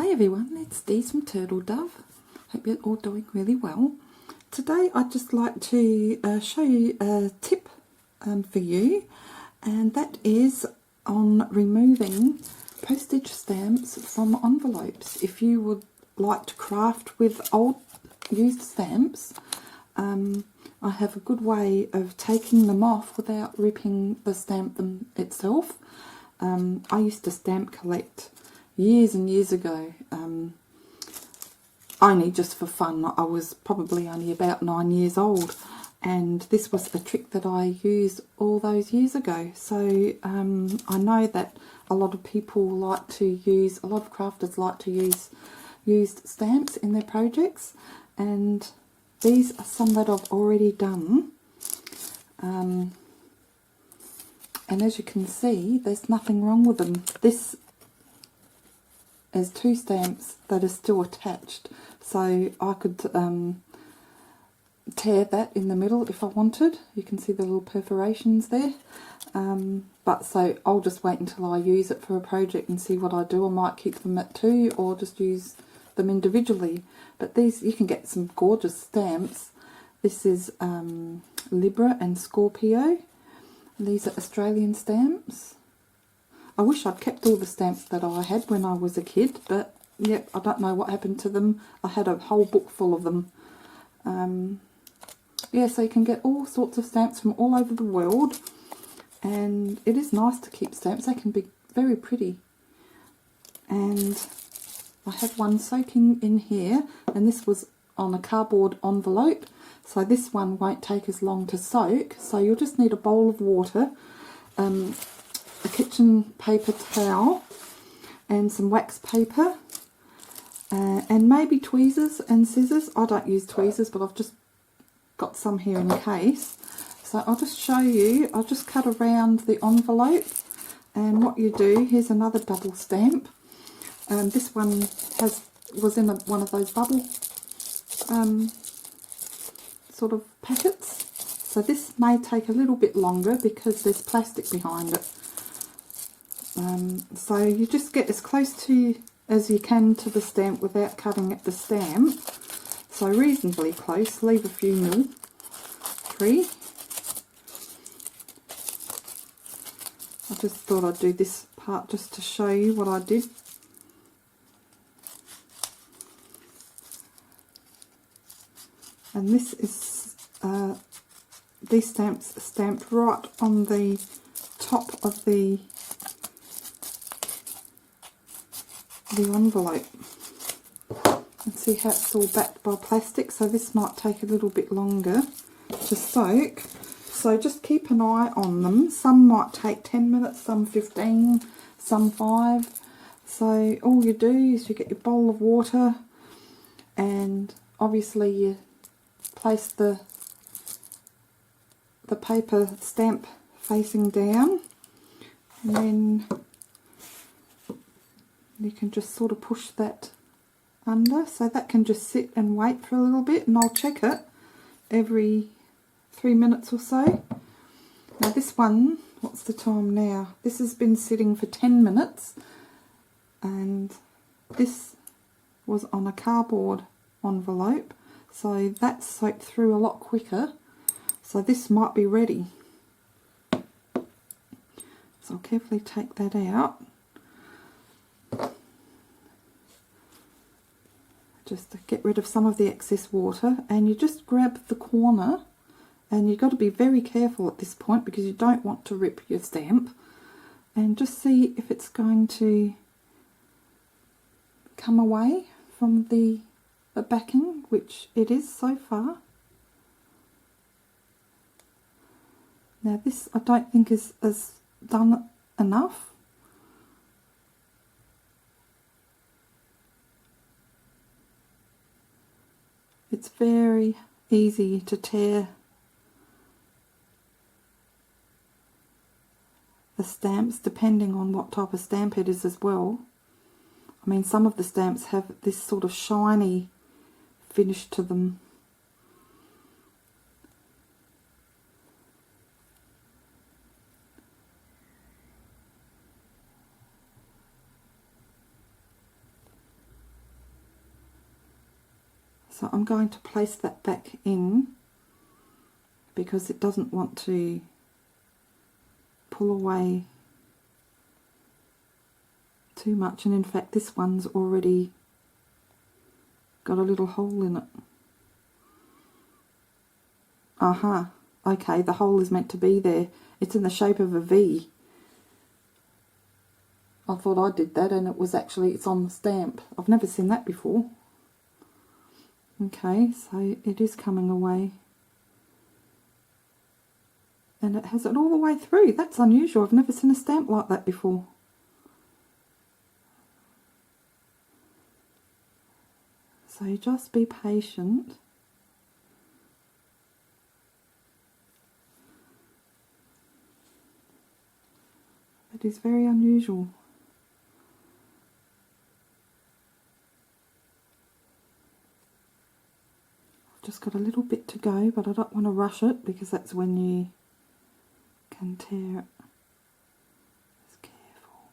Hey everyone, it's Dee from Turtle Dove. Hope you're all doing really well. Today I'd just like to show you a tip for you, and that is on removing postage stamps from envelopes. If you would like to craft with old used stamps, I have a good way of taking them off without ripping the stamp itself. I used to stamp collect years and years ago, only just for fun. I was probably only about 9 years old, and this was a trick that I used all those years ago. So I know that a lot of people like to use, a lot of crafters like to use used stamps in their projects, and these are some that I've already done. And as you can see, there's nothing wrong with them. This is 2 stamps that are still attached, so I could tear that in the middle if I wanted. You can see the little perforations there, but so I'll just wait until I use it for a project and see what I do. I might keep them at 2 or just use them individually, but these, you can get some gorgeous stamps. This is Libra and Scorpio. These are Australian stamps. I wish I'd kept all the stamps that I had when I was a kid, but yep, I don't know what happened to them. I had a whole book full of them. Yeah, so you can get all sorts of stamps from all over the world, and it is nice to keep stamps. They can be very pretty. And I had one soaking in here, and this was on a cardboard envelope, so this one won't take as long to soak. So you'll just need a bowl of water, a kitchen paper towel and some wax paper, and maybe tweezers and scissors. I don't use tweezers, but I've just got some here in case. So I'll just show you. I'll just cut around the envelope, and what you do, here's another double stamp. This one was in one of those bubble sort of packets, so this may take a little bit longer because there's plastic behind it. So you just get as close to as you can to the stamp without cutting at the stamp. So reasonably close, leave a few mil free. I just thought I'd do this part just to show you what I did. And this is, these stamps are stamped right on the top of the envelope, and see how it's all backed by plastic, so this might take a little bit longer to soak. So just keep an eye on them. Some might take 10 minutes, some 15, some 5. So all you do is you get your bowl of water, and obviously you place the paper stamp facing down, and then you can just sort of push that under, so that can just sit and wait for a little bit, and I'll check it every 3 minutes or so. Now this one, what's the time now? This has been sitting for 10 minutes, and this was on a cardboard envelope, so that soaked through a lot quicker, so this might be ready. So I'll carefully take that out, just to get rid of some of the excess water, and you just grab the corner, and you've got to be very careful at this point because you don't want to rip your stamp, and just see if it's going to come away from the backing, which it is so far. Now this I don't think is done enough. It's very easy to tear the stamps depending on what type of stamp it is as well. I mean, some of the stamps have this sort of shiny finish to them. So I'm going to place that back in because it doesn't want to pull away too much, and in fact this one's already got a little hole in it. Aha, okay, the hole is meant to be there. It's in the shape of a V. I thought I did that, and it was actually, it's on the stamp. I've never seen that before. Okay, so it is coming away. And it has it all the way through. That's unusual. I've never seen a stamp like that before. So just be patient. It is very unusual. I've just got a little bit to go, but I don't want to rush it because that's when you can tear it. Just careful.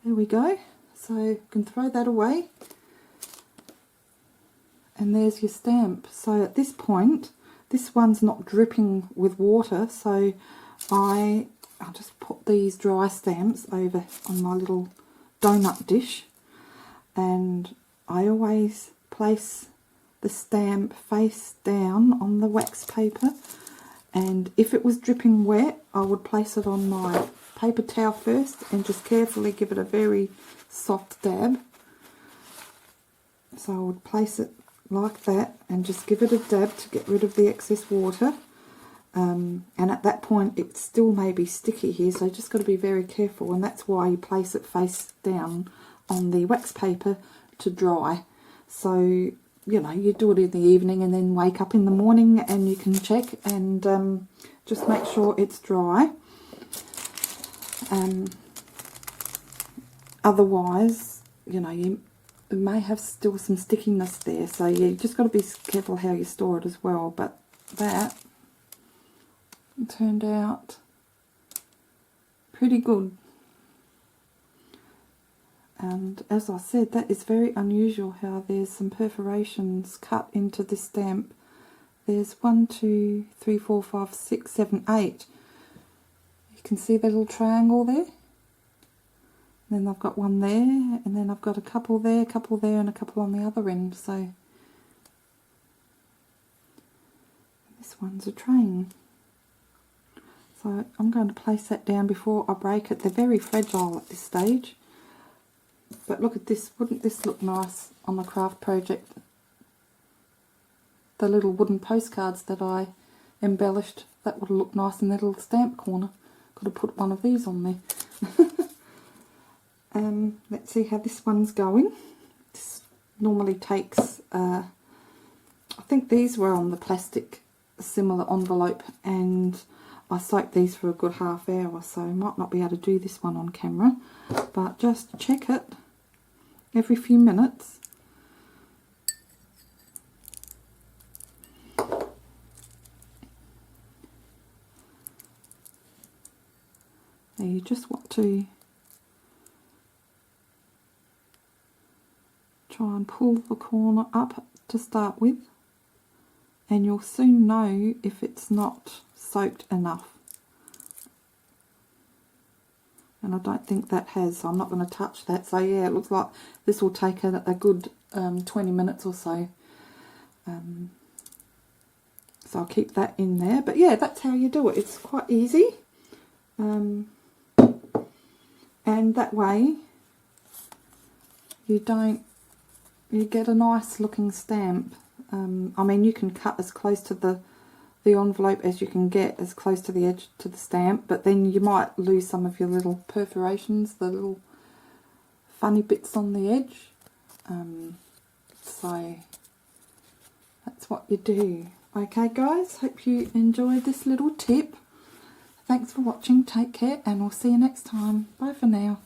There we go. So you can throw that away. And there's your stamp. So at this point, this one's not dripping with water, so I'll just put these dry stamps over on my little donut dish, and I always place the stamp face down on the wax paper, and if it was dripping wet I would place it on my paper towel first and just carefully give it a very soft dab. So I would place it like that and just give it a dab to get rid of the excess water. And at that point it still may be sticky here, so you just got to be very careful, and that's why you place it face down on the wax paper to dry. So, you know, you do it in the evening and then wake up in the morning and you can check and just make sure it's dry. Otherwise, you know, you may have still some stickiness there, so you just got to be careful how you store it as well. But that turned out pretty good, and as I said, that is very unusual how there's some perforations cut into this stamp. There's 1, 2, 3, 4, 5, 6, 7, 8. You can see the little triangle there. Then I've got one there, and then I've got a couple there, and a couple on the other end. So this one's a train. So I'm going to place that down before I break it. They're very fragile at this stage. But look at this. Wouldn't this look nice on the craft project? The little wooden postcards that I embellished, that would look nice in the little stamp corner. Could have put one of these on there. Let's see how this one's going. This normally takes, I think these were on the plastic similar envelope, and I soaked these for a good half hour, so I might not be able to do this one on camera, but just check it every few minutes. Now you just want to try and pull the corner up to start with, and you'll soon know if it's not soaked enough. And I don't think that has, so I'm not going to touch that. So yeah, it looks like this will take a good 20 minutes or so. So I'll keep that in there. But yeah, that's how you do it. It's quite easy. And that way you get a nice looking stamp. I mean, you can cut as close to the envelope as you can get, as close to the edge to the stamp, but then you might lose some of your little perforations, the little funny bits on the edge. So that's what you do. Okay guys, hope you enjoyed this little tip. Thanks for watching, take care, and we'll see you next time. Bye for now.